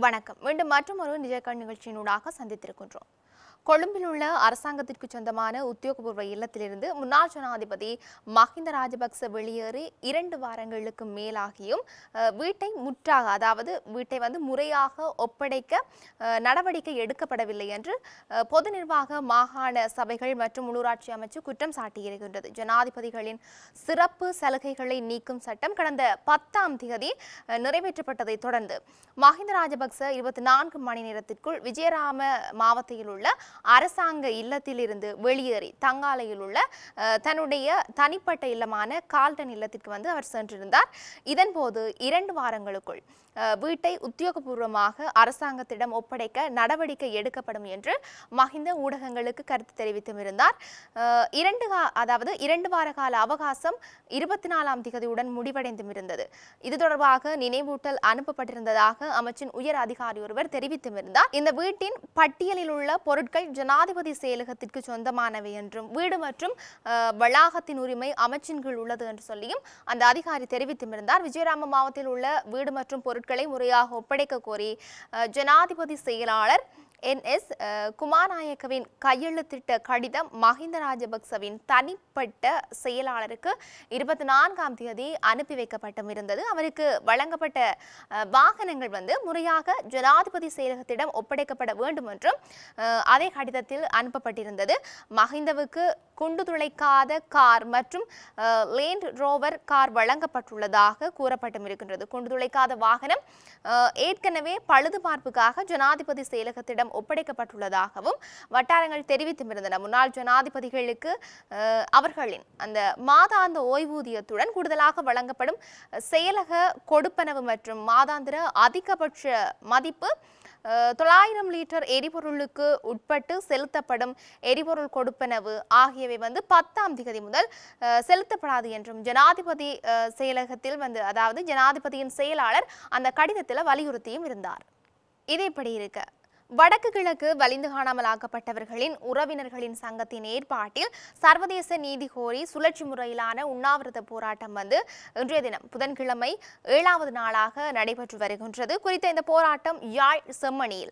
வணக்கம். மீண்டும் மற்றொரு நிஜக்கண் நிகழ்ச்சியினூடாக சந்தித்திருக்கின்றோம். கொழும்பில் உள்ள அரசாங்கத்திற்கு சொந்தமான உத்தியோகபூர்வ இல்லத்திலிருந்து முன்னாள் ஜனாதிபதி மஹிந்த ராஜபக்ச வெளியேறி 2 வாரங்களுக்கு மேலாகியும் வீட்டை முற்றாக, அதாவது வீட்டை முறையாக ஒப்படைக்க நடவடிக்கை எடுக்கப்படவில்லை என்று பொது நிர்வாக மாகாண சபைகள் மற்றும் உள்ளூராட்சி அமைச்சு குற்றம் சாட்டியிருக்கின்றது. ஜனாதிபதிகளின் சிறப்பு சலுகைகளை நீக்கும் சட்டம் கடந்த 10ஆம் தேதி நிறைவேற்றப்பட்டதை தொடர்ந்து மஹிந்த ராஜபக்ச 24 மணி நேரத்திற்குள் விஜயராம மாவட்டத்தில் உள்ள அரசாங்க இல்லத்திலிருந்து வெளியேறி தங்காலையில் உள்ள தன்னுடைய தனிப்பட்ட இல்லமான கால்டன் இல்லத்திற்கு அவர் சென்றிருந்தார். இதன்போது 2 வாரங்களுக்குள் வீட்டை உத்தியோகபூர்வமாக அரசாங்கத்திடம் ஒப்படைக்க நடவடிக்கை எடுக்கப்படும் என்று மஹிந்த ஊடகங்களுக்கு கருத்து தெரிவித்தும் இருந்தார். 2 வார கால அவகாசம் 24ஆம் தேதியுடன் முடிவடைந்தும் இருந்தது. இது தொடர்பாக நினைவூட்டல் அனுப்பப்பட்டிருந்ததாக அமைச்சின் உயர் அதிகாரி ஒருவர் தெரிவித்தும் இருந்தார். இந்த வீட்டின் பட்டியலில் உள்ள பொருட்கள் ஜனாதிபதி செயலகத்திற்கு சொந்தமானவை என்றும் வீடு மற்றும் வளாகத்தின் உரிமை அமைச்சின் கீழ் உள்ளது என்று சொல்லியும் அந்த அதிகாரி தெரிவித்தும் இருந்தார். விஜயராம மாவட்டத்தில் உள்ள வீடு மற்றும் பொருட்களை முறையாக ஒப்படைக்க கோரி ஜனாதிபதி செயலாளர் NS குமாரநாயக்கவின் கையெழுத்திட்ட கடிதம் மஹிந்த ராஜபக்சவின் தனிப்பட்ட செயலாளருக்கு 24ஆம் தேதி அனுப்பி வைக்கப்பட்டும் இருந்தது. அவருக்கு வழங்கப்பட்ட வாகனங்கள் முறையாக ஜனாதிபதி செயலகத்திடம் ஒப்படைக்கப்பட வேண்டும் என்றும் அதே கடிதத்தில் அனுப்பப்பட்டிருந்தது. மஹிந்தவுக்கு குண்டு துளைக்காத கார் மற்றும் லேண்ட் ரோவர் கார் வழங்கப்பட்டுள்ளதாக கூறப்பட்டும் இருக்கின்றது. குண்டு துளைக்காத வாகனம் ஏற்கனவே பழுதுபார்ப்புக்காக ஜனாதிபதி செயலகத்திடம் ஒப்படைக்கப்பட்டுள்ளதாகவும் வட்டாரங்கள் தெரிவித்தும் இருந்தன. முன்னாள் ஜனாதிபதிகளுக்கு அவர்களின் அந்த மாதாந்த ஓய்வூதியத்துடன் கூடுதலாக வழங்கப்படும் செயலக கொடுப்பனவு மற்றும் மாதாந்திர அதிகபட்ச மதிப்பு 900 லிட்டர் எரிபொருளுக்கு உட்பட்டு செலுத்தப்படும் எரிபொருள் கொடுப்பனவு ஆகியவை 10ஆம் தேதி முதல் செலுத்தப்படாது என்றும் ஜனாதிபதி செயலகத்தில் அதாவது ஜனாதிபதியின் செயலாளர் அந்த கடிதத்தில் வலியுறுத்தியும் இருந்தார். இது இப்படி இருக்க, வடக்கு கிழக்கு வலிந்து காணாமல் ஆக்கப்பட்டவர்களின் உறவினர்களின் சங்கத்தின் ஏற்பாட்டில் சர்வதேச நீதி கோரி சுழற்சி முறையிலான உண்ணாவிரத போராட்டம் இன்றைய தினம் புதன்கிழமை 7வது நாளாக நடைபெற்று வருகின்றது. குறித்த இந்த போராட்டம் யாழ் செம்மணியில்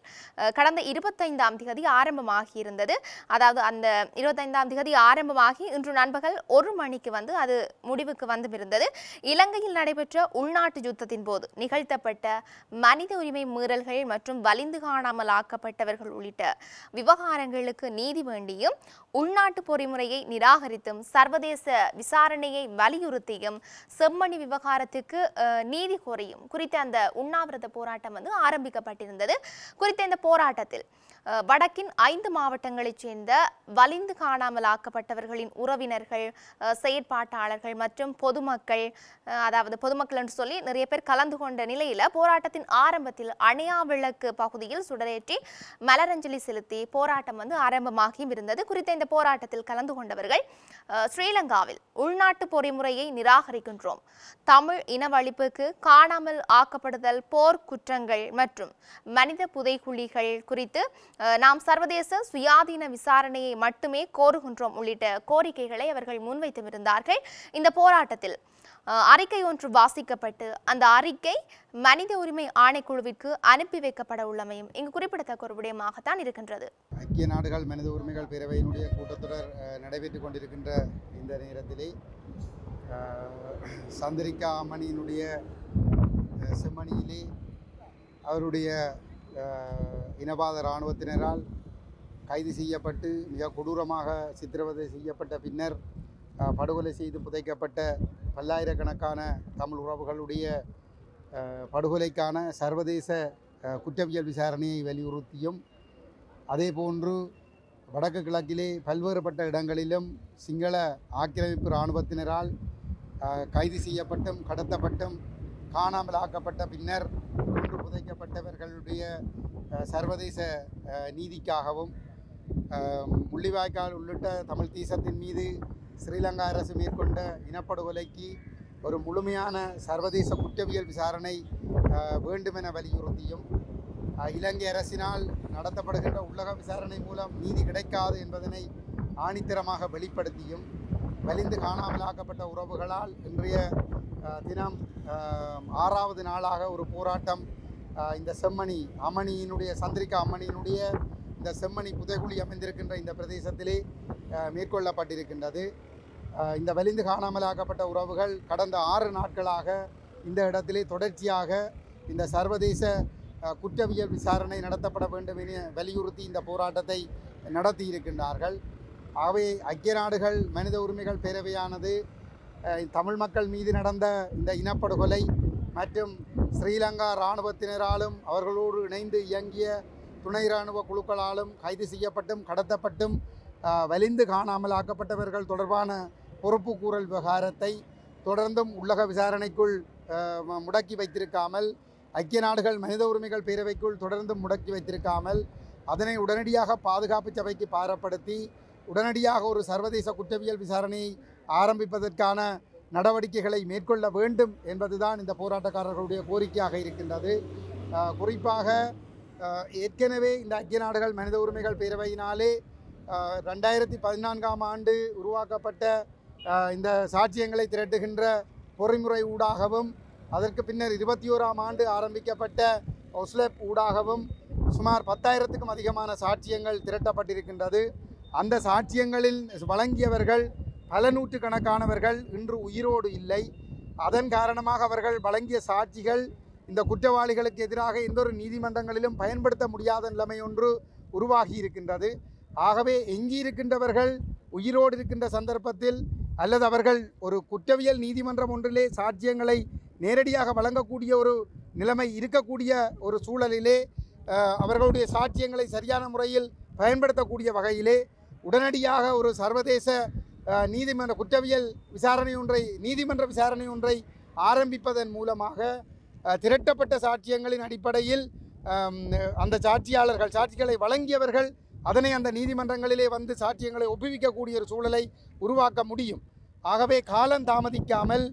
கடந்த 25ஆம் தேதி ஆரம்பமாகியிருந்தது. அதாவது அந்த 25ஆம் தேதி ஆரம்பமாகி இன்று நண்பகல் 1 மணிக்கு அது முடிவுக்கு இருந்தது. இலங்கையில் நடைபெற்ற உள்நாட்டு யுத்தத்தின் போது நிகழ்த்தப்பட்ட மனித உரிமை மீறல்கள் மற்றும் வலிந்து காணாமல் ஆக்கப்பட்டவர்கள் உள்ளிட்ட விவகாரங்களுக்கு நீதி வேண்டியும் உள்நாட்டு பொறிமுறையை நிராகரித்தும் சர்வதேச விசாரணையை வலியுறுத்தியும் செம்மணி விவகாரத்துக்கு நீதி கோரியும் குறித்த அந்த உண்ணாவிரத போராட்டம் ஆரம்பிக்கப்பட்டிருந்தது. குறித்த இந்த போராட்டத்தில் வடக்கின் 5 மாவட்டங்களைச் சேர்ந்த வலிந்து காணாமல் ஆக்கப்பட்டவர்களின் உறவினர்கள், செயற்பாட்டாளர்கள் மற்றும் பொதுமக்கள், அதாவது பொதுமக்கள் என்று சொல்லி நிறைய பேர் கலந்து கொண்ட நிலையில் போராட்டத்தின் ஆரம்பத்தில் அணையாவிளக்கு பகுதியில் சுடரேற்றி மலரஞ்சலி செலுத்தி போராட்டம் ஆரம்பமாகியும் இருந்தது. குறித்த இந்த போராட்டத்தில் கலந்து கொண்டவர்கள் ஸ்ரீலங்காவில் உள்நாட்டு பொறிமுறையை நிராகரிக்கின்றோம், தமிழ் இனவழிப்புக்கு, காணாமல் ஆக்கப்படுதல், போர் குற்றங்கள் மற்றும் மனித புதைகுழிகள் குறித்து நாம் சர்வதேச சுயாதீன விசாரணையை மட்டுமே கோருகின்றோம் உள்ளிட்ட கோரிக்கைகளை அவர்கள் முன்வைத்திருந்தார்கள். இந்த போராட்டத்தில் அறிக்கை ஒன்று வாசிக்கப்பட்டு அந்த அறிக்கை மனித உரிமை ஆணைக்குழுவிற்கு அனுப்பி வைக்கப்பட உள்ளமையும் இங்கு குறிப்பிடத்தக்க ஒரு விடயமாகத்தான் இருக்கின்றது. ஐக்கிய நாடுகள் மனித உரிமைகள் பேரவையினுடைய கூட்டத்தொடர் நடைபெற்றுக் கொண்டிருக்கின்ற இந்த நேரத்திலே சந்திரிகா அம்மணியினுடைய செம்மணியிலே அவருடைய இனவாத இராணுவத்தினரால் கைது செய்யப்பட்டு மிக கொடூரமாக சித்திரவதை செய்யப்பட்ட பின்னர் படுகொலை செய்து புதைக்கப்பட்ட பல்லாயிரக்கணக்கான தமிழ் உறவுகளுடைய படுகொலைக்கான சர்வதேச குற்றவியல் விசாரணையை வலியுறுத்தியும், அதேபோன்று வடக்கு கிழக்கிலே பல்வேறுபட்ட இடங்களிலும் சிங்கள ஆக்கிரமிப்பு இராணுவத்தினரால் கைது செய்யப்பட்டும் கடத்தப்பட்டும் காணாமல் ஆக்கப்பட்ட பின்னர் கொன்று புதைக்கப்பட்டவர்களுடைய சர்வதேச நீதிக்காகவும், முள்ளிவாய்க்கால் உள்ளிட்ட தமிழ் தேசத்தின் மீது ஸ்ரீலங்கா அரசு மேற்கொண்ட இனப்படுகொலைக்கு ஒரு முழுமையான சர்வதேச குற்றவியல் விசாரணை வேண்டுமென வலியுறுத்தியும், இலங்கை அரசினால் நடத்தப்படுகின்ற உள்ளக விசாரணை மூலம் நீதி கிடைக்காது என்பதனை ஆணித்தரமாக வெளிப்படுத்தியும், வலிந்து காணாமலாக்கப்பட்ட உறவுகளால் இன்றைய தினம் 6வது நாளாக ஒரு போராட்டம் இந்த செம்மணி அம்மணியினுடைய சந்திரிகா அம்மணியினுடைய இந்த செம்மணி புதைகுழி அமைந்திருக்கின்ற இந்த பிரதேசத்திலே மேற்கொள்ளப்பட்டிருக்கின்றது. இந்த வலிந்து காணாமலாக்கப்பட்ட உறவுகள் கடந்த 6 நாட்களாக இந்த இடத்திலே தொடர்ச்சியாக இந்த சர்வதேச குற்றவியல் விசாரணை நடத்தப்பட வேண்டும் என வலியுறுத்தி இந்த போராட்டத்தை நடத்தி இருக்கின்றார்கள். ஆகவே ஐக்கிய நாடுகள் மனித உரிமைகள் பேரவையானது தமிழ் மக்கள் மீது நடந்த இந்த இனப்படுகொலை மற்றும் ஸ்ரீலங்கா இராணுவத்தினராலும் அவர்களோடு இணைந்து இயங்கிய துணை இராணுவ குழுக்களாலும் கைது செய்யப்பட்டும் கடத்தப்பட்டும் வலிந்து காணாமலாக்கப்பட்டவர்கள் தொடர்பான பொறுப்புக்கூறல் விவகாரத்தை தொடர்ந்தும் உள்ளக விசாரணைக்குள் முடக்கி வைத்திருக்காமல், ஐக்கிய நாடுகள் மனித உரிமைகள் பேரவைக்குள் தொடர்ந்தும் முடக்கி வைத்திருக்காமல் அதனை உடனடியாக பாதுகாப்பு சபைக்கு பாரப்படுத்தி உடனடியாக ஒரு சர்வதேச குற்றவியல் விசாரணையை ஆரம்பிப்பதற்கான நடவடிக்கைகளை மேற்கொள்ள வேண்டும் என்பதுதான் இந்த போராட்டக்காரர்களுடைய கோரிக்கையாக இருக்கின்றது. குறிப்பாக ஏற்கனவே இந்த ஐக்கிய நாடுகள் மனித உரிமைகள் பேரவையினாலே 2014ஆம் ஆண்டு உருவாக்கப்பட்ட இந்த சாட்சியங்களை திரட்டுகின்ற பொறிமுறை ஊடாகவும் அதற்கு பின்னர் 21ஆம் ஆண்டு ஆரம்பிக்கப்பட்ட ஒஸ்லெப் ஊடாகவும் சுமார் 10,000க்கும் அதிகமான சாட்சியங்கள் திரட்டப்பட்டிருக்கின்றது. அந்த சாட்சியங்களில் வழங்கியவர்கள் பல நூற்றுக்கணக்கானவர்கள் இன்று உயிரோடு இல்லை. அதன் காரணமாக அவர்கள் வழங்கிய சாட்சிகள் இந்த குற்றவாளிகளுக்கு எதிராக எந்தொரு நீதிமன்றங்களிலும் பயன்படுத்த முடியாத நிலைமை ஒன்று உருவாகி இருக்கின்றது. ஆகவே எஞ்சியிருக்கின்றவர்கள் உயிரோடு இருக்கின்ற சந்தர்ப்பத்தில் அல்லது அவர்கள் ஒரு குற்றவியல் நீதிமன்றம் ஒன்றிலே சாட்சியங்களை நேரடியாக வழங்கக்கூடிய ஒரு நிலைமை இருக்கக்கூடிய ஒரு சூழலிலே அவர்களுடைய சாட்சியங்களை சரியான முறையில் பயன்படுத்தக்கூடிய வகையிலே உடனடியாக ஒரு சர்வதேச நீதிமன்ற குற்றவியல் நீதிமன்ற விசாரணை ஒன்றை ஆரம்பிப்பதன் மூலமாக திரட்டப்பட்ட சாட்சியங்களின் அடிப்படையில் அந்த சாட்சிகளை வழங்கியவர்கள் அதனை அந்த நீதிமன்றங்களிலே வந்து சாட்சியங்களை ஒப்புவிக்கக்கூடிய ஒரு சூழலை உருவாக்க முடியும். ஆகவே காலம் தாமதிக்காமல்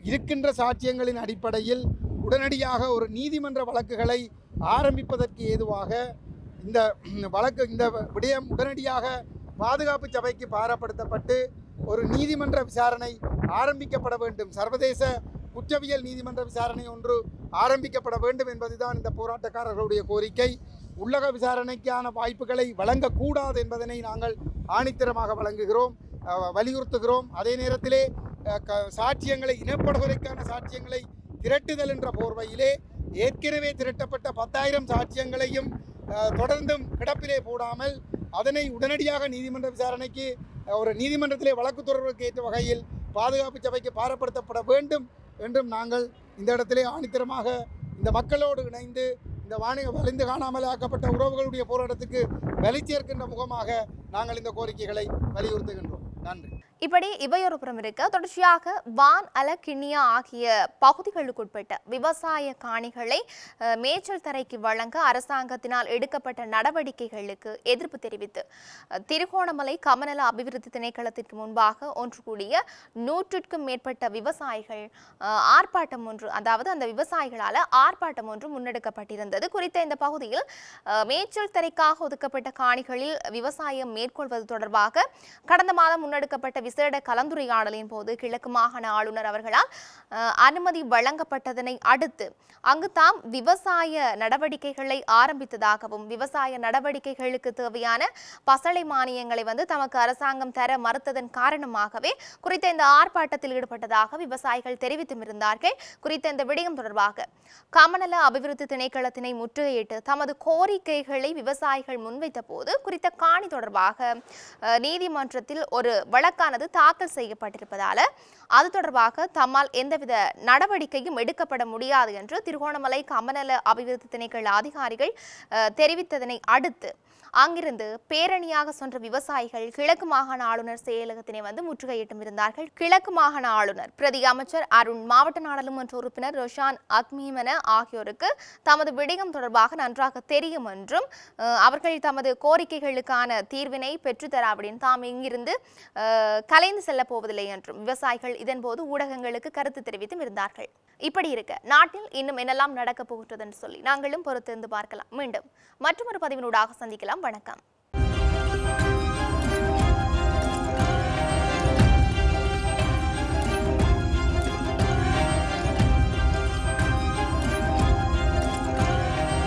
இருக்கின்ற சாட்சியங்களின் அடிப்படையில் உடனடியாக ஒரு நீதிமன்ற வழக்குகளை ஆரம்பிப்பதற்கு ஏதுவாக இந்த விடயம் உடனடியாக பாதுகாப்பு சபைக்கு பாரப்படுத்தப்பட்டு ஒரு நீதிமன்ற விசாரணை ஆரம்பிக்கப்பட வேண்டும், சர்வதேச குற்றவியல் நீதிமன்ற விசாரணை ஒன்று ஆரம்பிக்கப்பட வேண்டும் என்பதுதான் இந்த போராட்டக்காரர்களுடைய கோரிக்கை. உள்ளக விசாரணைக்கான வாய்ப்புகளை வழங்கக்கூடாது என்பதனை நாங்கள் ஆணித்தரமாக வலியுறுத்துகிறோம். அதே நேரத்திலே சாட்சியங்களை இனப்படுகொலைக்கான சாட்சியங்களை திரட்டுதல் என்ற போர்வையிலே ஏற்கனவே திரட்டப்பட்ட 10,000 சாட்சியங்களையும் தொடர்ந்தும் கிடப்பிலே போடாமல் அதனை உடனடியாக நீதிமன்ற விசாரணைக்கு ஒரு நீதிமன்றத்திலே வழக்கு தொடர்புக்கு ஏற்ற வகையில் பாதுகாப்பு சபைக்கு பாரப்படுத்தப்பட வேண்டும் என்றும் நாங்கள் இந்த இடத்திலே ஆணித்தரமாக இந்த மக்களோடு இணைந்து இந்த வலிந்து காணாமல் ஆக்கப்பட்ட உறவுகளுடைய போராட்டத்துக்கு வலி சேர்க்கின்ற முகமாக நாங்கள் இந்த கோரிக்கைகளை வலியுறுத்துகின்றோம். நன்றி. இப்படி இவையொரு புறம் இருக்க, தொடர்ச்சியாக வான் அல கிண்ணியா ஆகிய பகுதிகளுக்குட்பட்ட விவசாய காணிகளை மேய்ச்சல் தரைக்கு வழங்க அரசாங்கத்தினால் எடுக்கப்பட்ட நடவடிக்கைகளுக்கு எதிர்ப்பு தெரிவித்து திருகோணமலை கமநல அபிவிருத்தி திணைக்களத்திற்கு முன்பாக ஒன்று கூடிய 100க்கும் மேற்பட்ட விவசாயிகள் ஆர்ப்பாட்டம் ஒன்று, அதாவது அந்த விவசாயிகளால் ஆர்ப்பாட்டம் ஒன்று முன்னெடுக்கப்பட்டிருந்தது. குறித்த இந்த பகுதியில் மேய்ச்சல் தரைக்காக ஒதுக்கப்பட்ட காணிகளில் விவசாயம் மேற்கொள்வது தொடர்பாக கடந்த மாதம் முன்னெடுக்கப்பட்ட விசேட கலந்துரையாடலின் போது கிழக்கு மாகாண ஆளுநர் அவர்களால் அனுமதி வழங்கப்பட்டதனை அடுத்து அங்கு தாம் விவசாய நடவடிக்கைகளை ஆரம்பித்ததாகவும் விவசாய நடவடிக்கைகளுக்கு தேவையான பசளை மானியங்களை தமக்கு அரசாங்கம் தர மறுத்ததன் காரணமாகவே குறித்த இந்த ஆர்ப்பாட்டத்தில் ஈடுபட்டதாக விவசாயிகள் தெரிவித்தும் இருந்தார்கள். குறித்த இந்த விடயம் தொடர்பாக கமநல அபிவிருத்தி திணைக்களத்தினை முற்றுகையிட்டு தமது கோரிக்கைகளை விவசாயிகள் முன்வைத்த போது குறித்த காணி தொடர்பாக நீதிமன்றத்தில் ஒரு வழக்கானது தாக்கல் செய்யப்பட்டிருப்பதால அது தொடர்பாக தம்மால் எந்தவித நடவடிக்கையும் எடுக்கப்பட முடியாது என்று திருகோணமலை கமநல அபிவிருத்தி திணைக்கள அதிகாரிகள் தெரிவித்ததனை அடுத்து அங்கிருந்து பேரணியாக சென்ற விவசாயிகள் கிழக்கு மாகாண ஆளுநர் செயலகத்தினை முற்றுகையிட்டும் இருந்தார்கள். கிழக்கு மாகாண ஆளுநர், பிரதி அமைச்சர் அருண், மாவட்ட நாடாளுமன்ற உறுப்பினர் ரோஷான் அக்மீமன ஆகியோருக்கு தமது விடயம் தொடர்பாக நன்றாக தெரியும் என்றும் அவர்கள் தமது கோரிக்கைகளுக்கான தீர்வினை பெற்றுத்தராவிடன் தாம் இங்கிருந்து கலைந்து செல்ல போவதில்லை என்றும் விவசாயிகள் இதன்போது ஊடகங்களுக்கு கருத்து தெரிவித்தும் இருந்தார்கள். இப்படி இருக்க நாட்டில் இன்னும் என்னெல்லாம் நடக்கப் போகிறது என்று சொல்லி நாங்களும் பொறுத்திருந்து பார்க்கலாம். மீண்டும் மற்றொரு பதிவினூடாக சந்திக்கலாம். வணக்கம்.